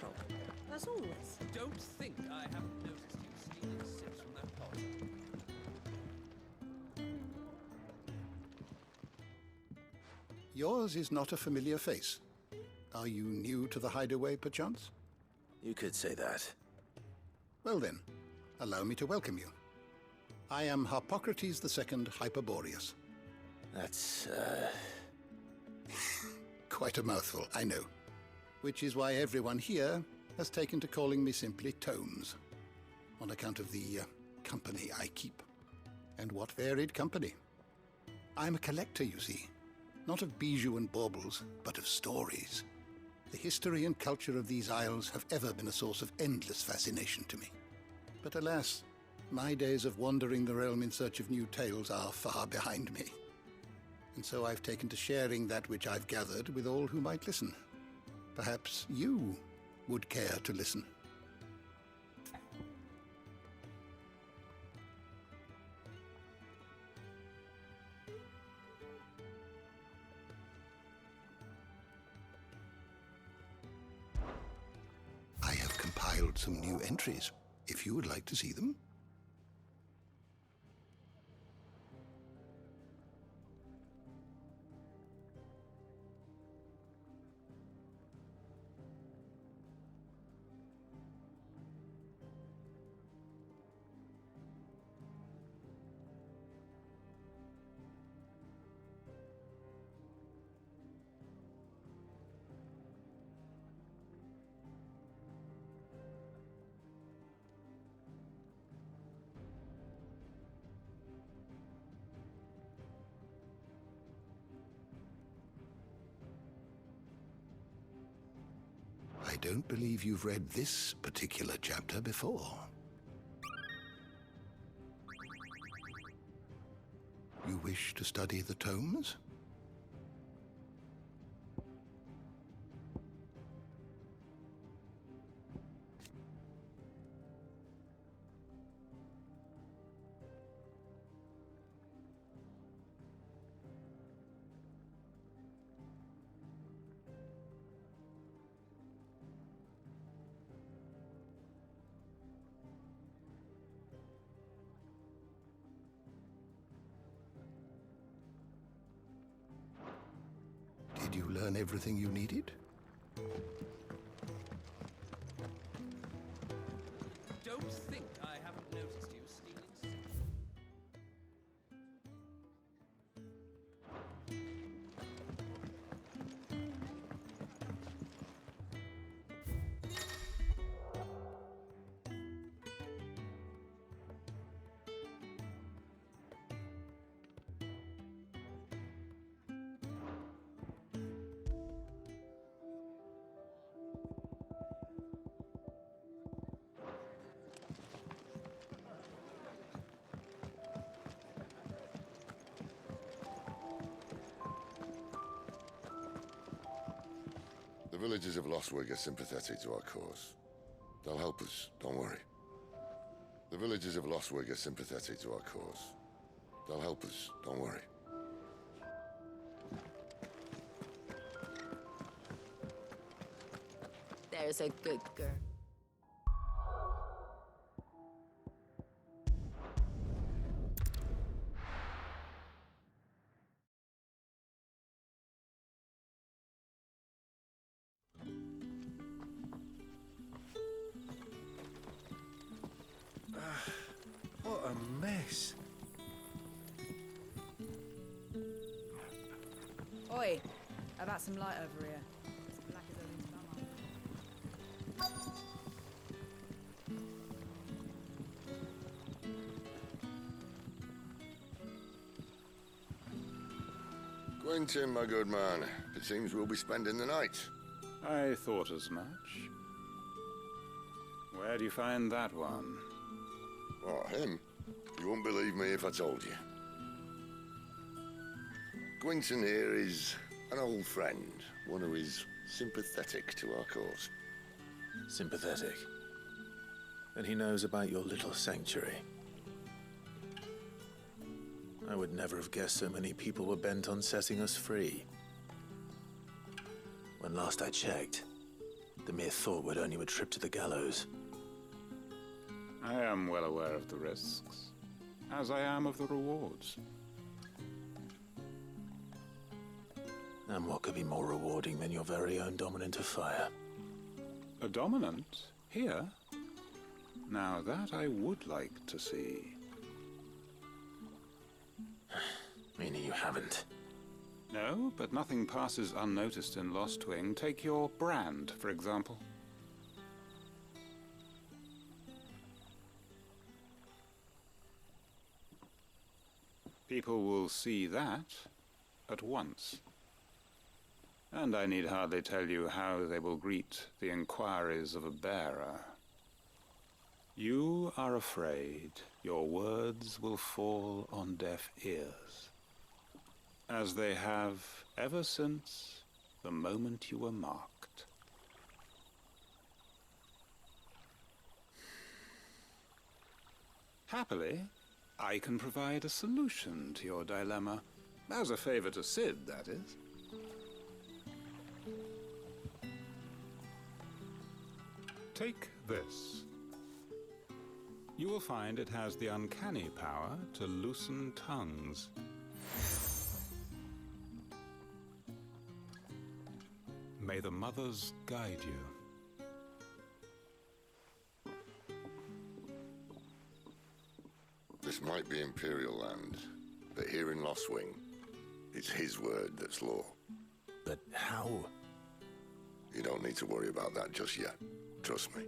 top, as always. Don't think I haven't noticed you stealing sips from that pot. Yours is not a familiar face. Are you new to the hideaway, perchance? You could say that. Well then, allow me to welcome you. I am Harpocrates II Hyperboreus. That's, Quite a mouthful, I know. Which is why everyone here has taken to calling me simply Tomes, on account of the company I keep. And what varied company. I'm a collector, you see. Not of bijou and baubles, but of stories. The history and culture of these isles have ever been a source of endless fascination to me. But alas, my days of wandering the realm in search of new tales are far behind me. And so I've taken to sharing that which I've gathered with all who might listen. Perhaps you would care to listen. I have compiled some new entries, if you would like to see them. I don't believe you've read this particular chapter before. You wish to study the tomes? Did you learn everything you needed? Don't think I haven't noticed you stealing sips. The villagers of Lostwig are sympathetic to our cause. They'll help us, don't worry. The villagers of Lostwig are sympathetic to our cause. They'll help us, don't worry. There's a good girl. What a mess. Oi, how about some light over here? It's black as Odin's bummer. Quentin, my good man, it seems we'll be spending the night. I thought as much. Where do you find that one? What, him? You wouldn't believe me if I told you. Quentin here is an old friend, one who is sympathetic to our cause. Sympathetic. And he knows about your little sanctuary. I would never have guessed so many people were bent on setting us free. When last I checked, The mere thought would earn you a trip to the gallows. I am well aware of the risks, as I am of the rewards. And what could be more rewarding than your very own dominant of fire? A dominant? Here? Now that I would like to see. Meaning you haven't. No, but nothing passes unnoticed in Lost Wing. Take your brand, for example. People will see that at once. And I need hardly tell you how they will greet the inquiries of a bearer. You are afraid your words will fall on deaf ears, as they have ever since the moment you were marked. Happily, I can provide a solution to your dilemma. As a favor to Sid, that is. Take this. You will find it has the uncanny power to loosen tongues. May the mothers guide you. This might be Imperial land, but here in Lost Wing, it's his word that's law. But how? You don't need to worry about that just yet. Trust me.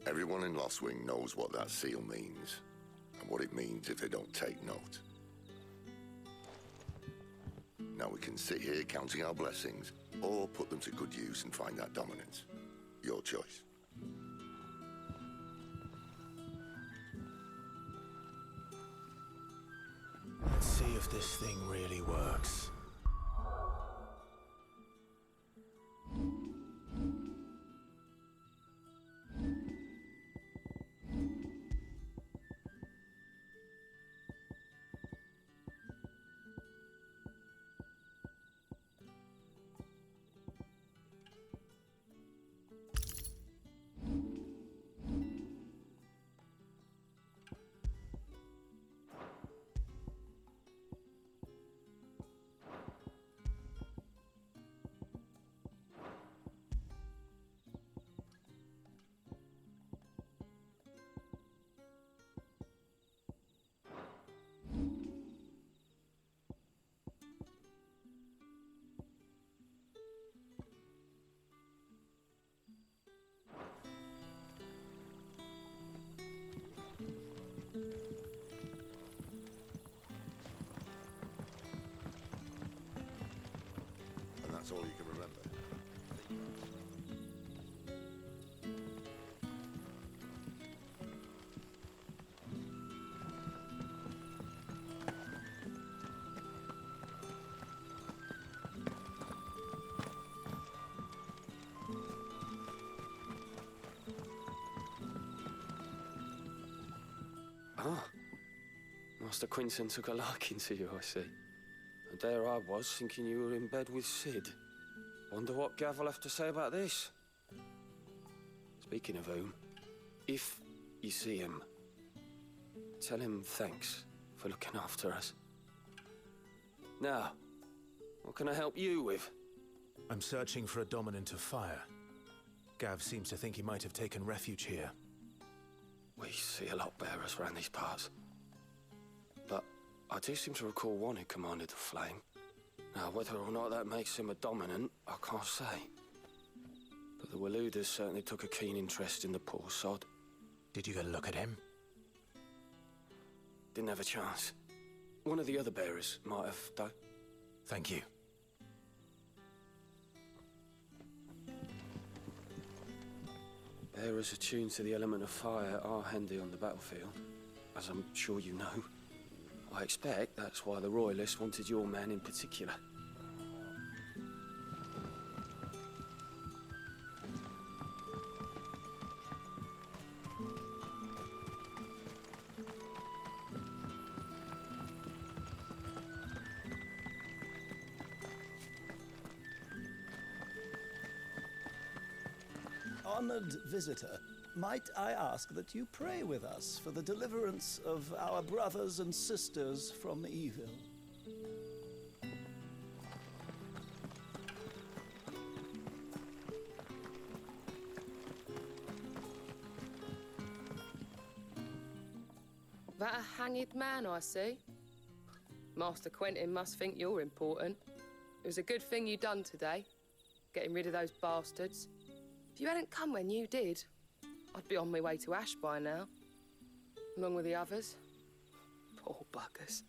Everyone in Lost Wing knows what that seal means, and what it means if they don't take note. Now we can sit here counting our blessings, or put them to good use and find that dominance. Your choice. Let's see if this thing really works. That's all you can remember. Ah, Master Quinton took a liking to you, I see. And there I was, thinking you were in bed with Sid. Wonder what Gav will have to say about this. Speaking of whom, if you see him, tell him thanks for looking after us. Now, what can I help you with? I'm searching for a dominant of fire. Gav seems to think he might have taken refuge here. We see a lot bearers around these parts. But I do seem to recall one who commanded the flame. Now, whether or not that makes him a dominant, I can't say. But the Waluders certainly took a keen interest in the poor sod. Did you get a look at him? Didn't have a chance. One of the other bearers might have, though. Thank you. Bearers attuned to the element of fire are handy on the battlefield, as I'm sure you know. I expect that's why the Royalists wanted your man in particular. honored visitor, might I ask that you pray with us for the deliverance of our brothers and sisters from evil? That a hanged man I see? Master Quentin must think you're important. It was a good thing you done today, getting rid of those bastards. If you hadn't come when you did, I'd be on my way to Ash by now, along with the others. Poor buggers.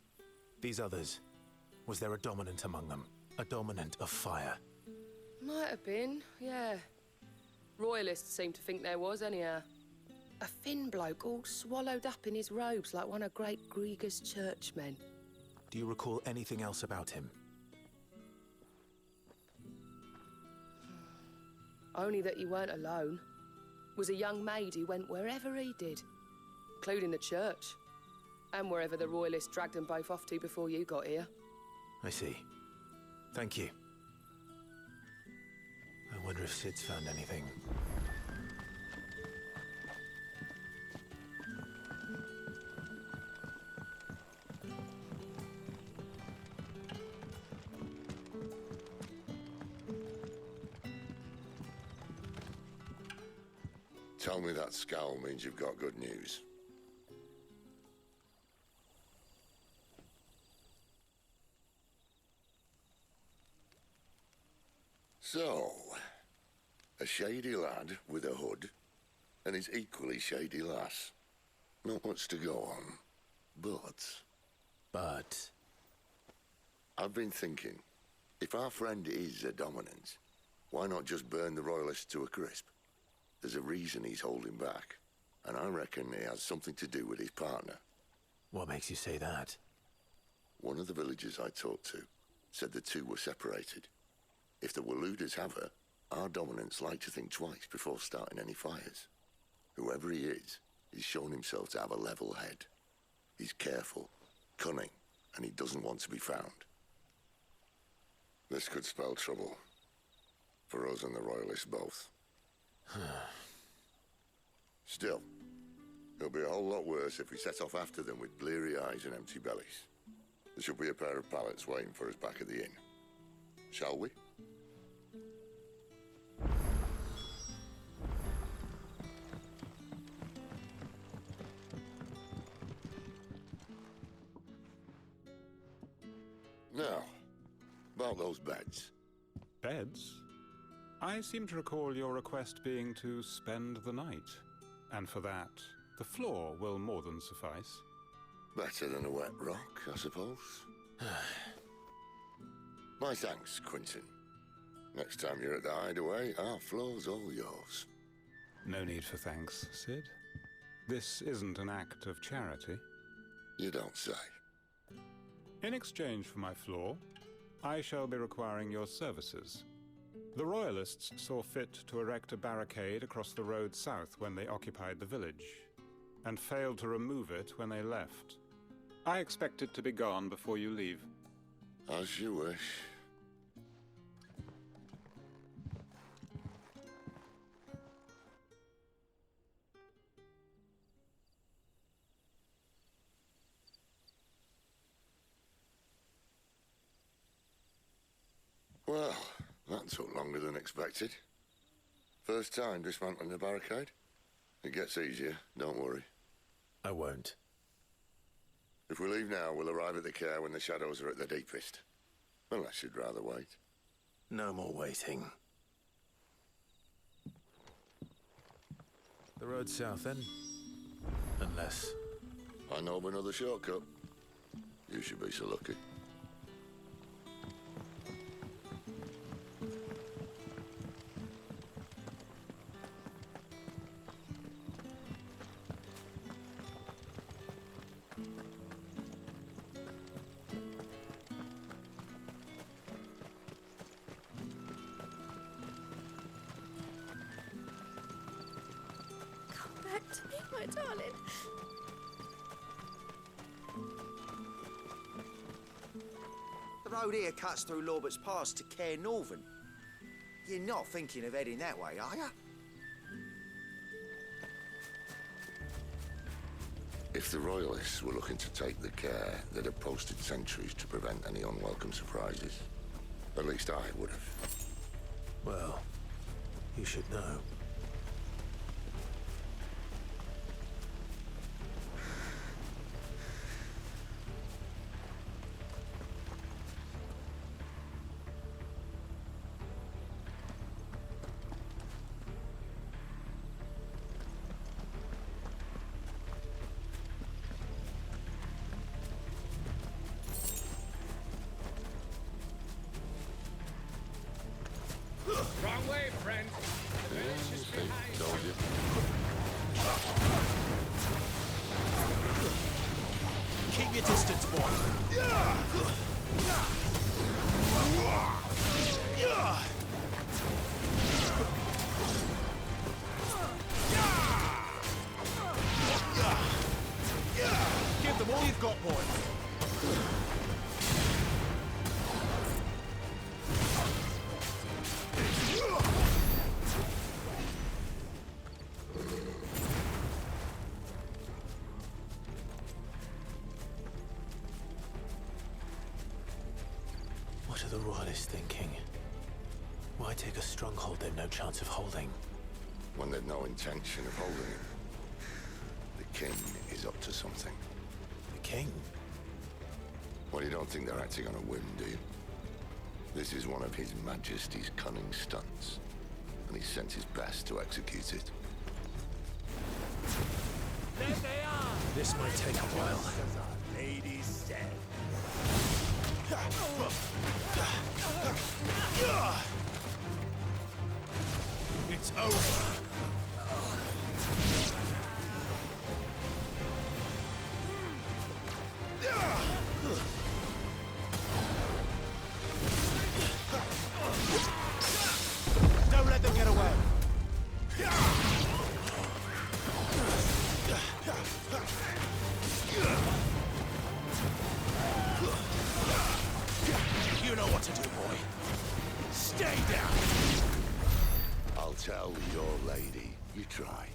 These others, was there a dominant among them? A dominant of fire? Might have been, yeah. Royalists seem to think there was, anyhow. A thin bloke all swallowed up in his robes like one of Great Grieger's churchmen. Do you recall anything else about him? Only that he weren't alone. Was a young maid who went wherever he did, including the church, and wherever the Royalists dragged them both off to before you got here. I see. Thank you. I wonder if Sid's found anything. Tell me that scowl means you've got good news. So, a shady lad with a hood, and his equally shady lass. Not much to go on, but... I've been thinking, if our friend is a dominant, why not just burn the Royalists to a crisp? There's a reason he's holding back, and I reckon it has something to do with his partner. What makes you say that? One of the villagers I talked to said the two were separated. If the Waluders have her, our dominants like to think twice before starting any fires. Whoever he is, he's shown himself to have a level head. He's careful, cunning, and he doesn't want to be found. This could spell trouble. For us and the Royalists both. Still, it'll be a whole lot worse if we set off after them with bleary eyes and empty bellies. There should be a pair of pallets waiting for us back at the inn. Shall we? Now, about those beds. Beds? I seem to recall your request being to spend the night. And for that, the floor will more than suffice. Better than a wet rock, I suppose. My thanks, Quentin. Next time you're at the hideaway, our floor's all yours. No need for thanks, Sid. This isn't an act of charity. You don't say. In exchange for my floor, I shall be requiring your services. The Royalists saw fit to erect a barricade across the road south when they occupied the village, and failed to remove it when they left. I expect it to be gone before you leave. As you wish. Well, that took longer than expected. First time dismantling the barricade? It gets easier, don't worry. I won't. If we leave now, we'll arrive at the care when the shadows are at their deepest. Unless you'd rather wait. No more waiting. The road south, then? Unless... I know of another shortcut. You should be so lucky. Come back to me, my darling. The road here cuts through Lorbert's Pass to Care Northern. You're not thinking of heading that way, are you? If the Royalists were looking to take the care, they'd have posted sentries to prevent any unwelcome surprises. At least I would have. Well, you should know. Wrong way, friend. The village is behind. Told you. Keep your distance, boy. Give them all you've got, boy. What are the Royalists thinking? Why take a stronghold they've no chance of holding? When they've no intention of holding it. The king is up to something. The king? Well, you don't think they're acting on a whim, do you? This is one of His Majesty's cunning stunts, and he's sent his best to execute it. There they are! This might take a while. As our lady said. It's over. Don't let them get away. You know what to do, boy. Stay down. I'll tell your lady you tried.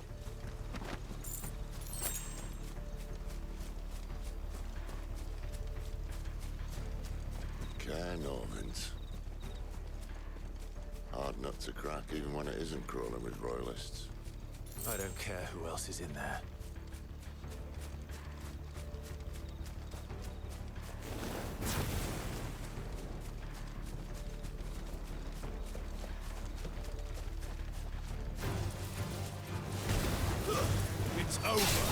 Care Normans. Hard nut to crack, even when it isn't crawling with Royalists. I don't care who else is in there. It's over.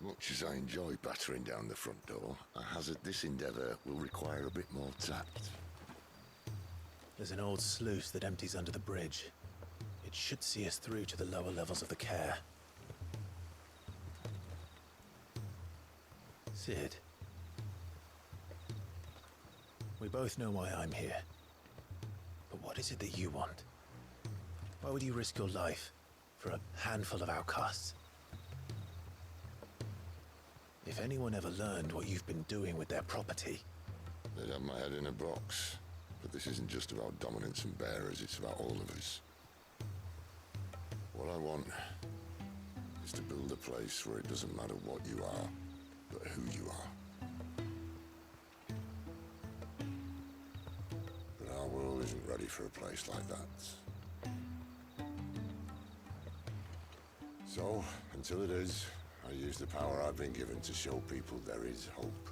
Much as I enjoy battering down the front door, I hazard this endeavour will require a bit more tact. There's an old sluice that empties under the bridge. It should see us through to the lower levels of the care. Sid. We both know why I'm here. But what is it that you want? Why would you risk your life for a handful of outcasts? If anyone ever learned what you've been doing with their property... They'd have my head in a box. But this isn't just about dominance and bearers, it's about all of us. What I want is to build a place where it doesn't matter what you are, but who you are. But our world isn't ready for a place like that. So, until it is, I use the power I've been given to show people there is hope.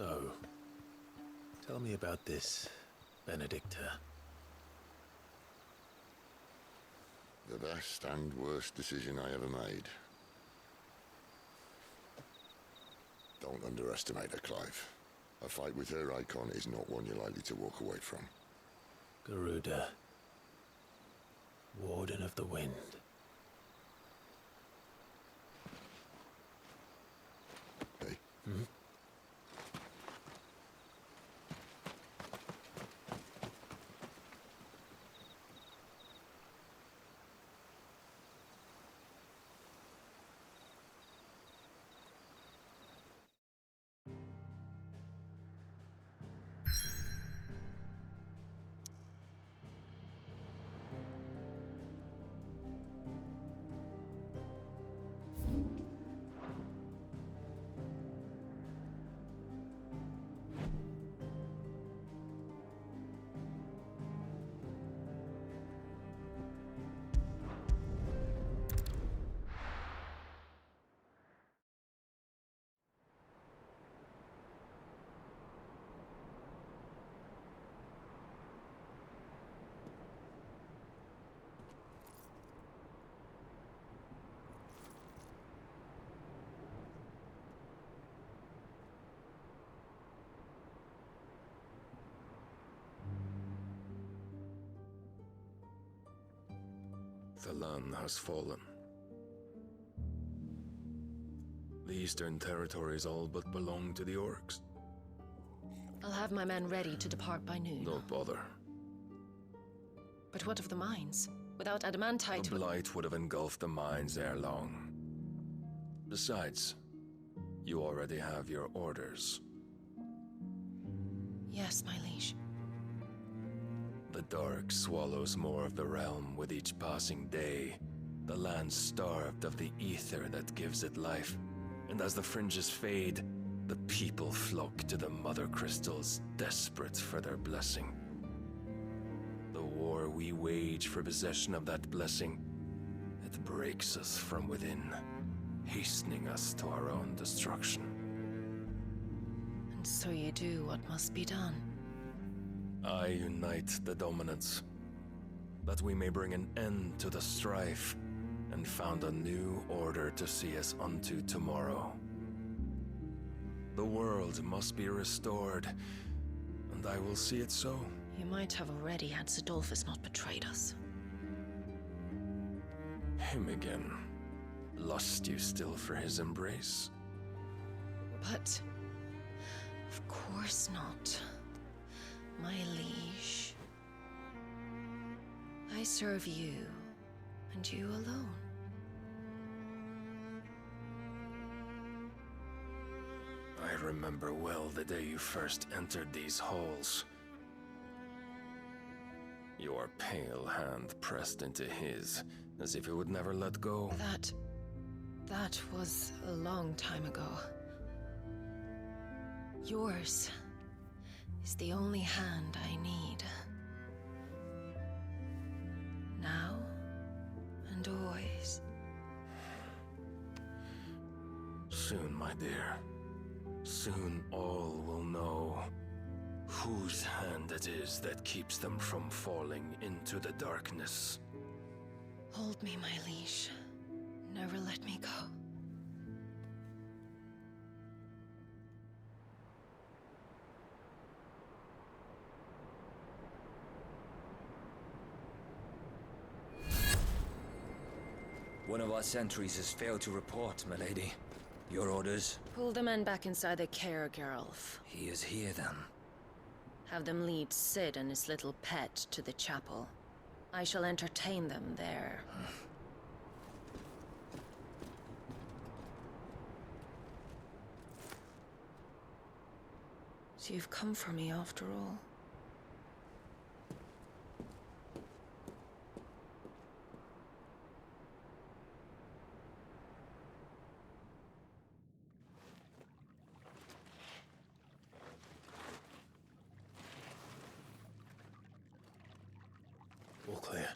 So, tell me about this Benedicta. The best and worst decision I ever made. Don't underestimate her, Clive. A fight with her icon is not one you're likely to walk away from. Garuda. Warden of the Wind. Hey? Hmm? The land has fallen. The eastern territories all but belong to the orcs. I'll have my men ready to depart by noon. Don't bother. But what of the mines? Without adamantite... The blight would have engulfed the mines ere long. Besides, you already have your orders. Yes, my liege. The dark swallows more of the realm with each passing day. The land starved of the ether that gives it life. And as the fringes fade, the people flock to the mother crystals, desperate for their blessing. The war we wage for possession of that blessing, it breaks us from within, hastening us to our own destruction. And so you do what must be done. I unite the dominants, that we may bring an end to the strife, and found a new order to see us unto tomorrow. The world must be restored, and I will see it so. You might have already had Sidolphus not betrayed us. Him again. Lust you still for his embrace? But... of course not. My liege. I serve you, and you alone. I remember well the day you first entered these halls. Your pale hand pressed into his, as if it would never let go. That was a long time ago. Yours is the only hand I need. Now and always. Soon, my dear. Soon all will know whose hand it is that keeps them from falling into the darkness. Hold me, my liege. Never let me go. One of our sentries has failed to report, my lady. Your orders? Pull the men back inside the care, Geralf. He is here, then. Have them lead Sid and his little pet to the chapel. I shall entertain them there. So you've come for me after all. All clear.